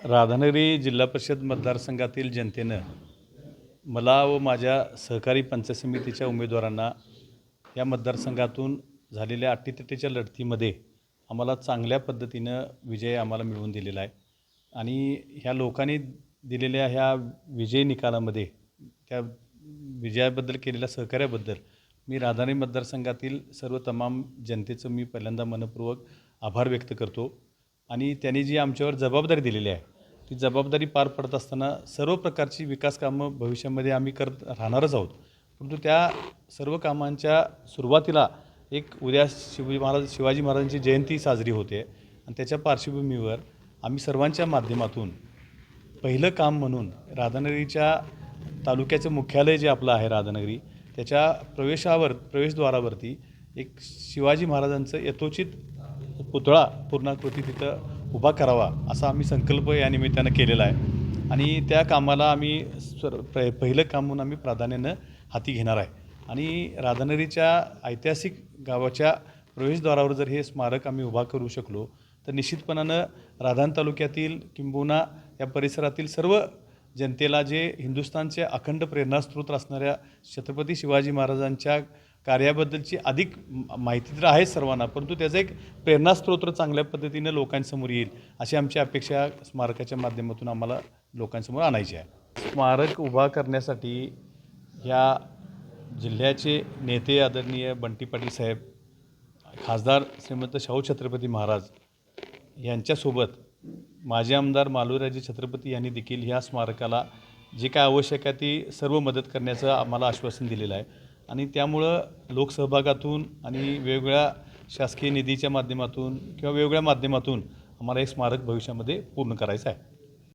राधानगरी जिल्हा परिषद मतदारसंघातील जनतेनं मला व माझ्या सहकारी पंचायत समितीच्या उमेदवारांना या मतदारसंघातून झालेल्या अटीतटीच्या लढतीमध्ये आम्हाला चांगल्या पद्धतीनं विजय आम्हाला मिळवून दिलेला आहे आणि ह्या लोकांनी दिलेल्या ह्या विजयी निकालामध्ये त्या विजयाबद्दल केलेल्या सहकार्याबद्दल मी राधानगरी मतदारसंघातील सर्व तमाम जनतेचं मी पहिल्यांदा मनपूर्वक आभार व्यक्त करतो आणि त्यांनी जी आमच्यावर जबाबदारी दिलेली आहे ती जबाबदारी पार पडत असताना सर्व प्रकारची विकास कामं भविष्यामध्ये आम्ही करत राहणारच आहोत. परंतु त्या सर्व कामांच्या सुरुवातीला एक उद्या शिवाजी महाराजांची जयंती साजरी होते आणि त्याच्या पार्श्वभूमीवर आम्ही सर्वांच्या माध्यमातून पहिलं काम म्हणून राधानगरीच्या तालुक्याचं मुख्यालय जे आपलं आहे राधानगरी त्याच्या प्रवेशद्वारावरती एक शिवाजी महाराजांचं यथोचित पुतळा पूर्णाकृती तिथं उभा करावा असा आम्ही संकल्प या निमित्तानं केलेला आहे आणि त्या कामाला आम्ही पहिलं काम म्हणून आम्ही प्राधान्यानं हाती घेणार आहे. आणि राधानगरीच्या ऐतिहासिक गावाच्या प्रवेशद्वारावर जर हे स्मारक आम्ही उभा करू शकलो तर निश्चितपणानं राधान तालुक्यातील किंबहुना या परिसरातील सर्व जनतेला जे हिंदुस्थानचे अखंड प्रेरणास्रोत असणाऱ्या छत्रपती शिवाजी महाराजांच्या कार्याबद्दलची अधिक माहिती तर आहेच सर्वांना, परंतु त्याचा एक प्रेरणास्रोत चांगल्या पद्धतीने लोकांसमोर येईल अशी आमची अपेक्षा स्मारकाच्या माध्यमातून आम्हाला लोकांसमोर आणायची आहे. स्मारक उभा करण्यासाठी ह्या जिल्ह्याचे नेते आदरणीय बंटी पाटील साहेब, खासदार श्रीमंत शाहू छत्रपती महाराज यांच्यासोबत माजी आमदार मालुराजे छत्रपती यांनी देखील ह्या स्मारकाला जे काय आवश्यक आहे ती सर्व मदत करण्याचं आम्हाला आश्वासन दिलेलं आहे आणि त्यामुळं लोकसहभागातून आणि वेगवेगळ्या शासकीय निधीच्या माध्यमातून किंवा वेगवेगळ्या माध्यमातून आम्हाला एक स्मारक भविष्यामध्ये पूर्ण करायचं आहे.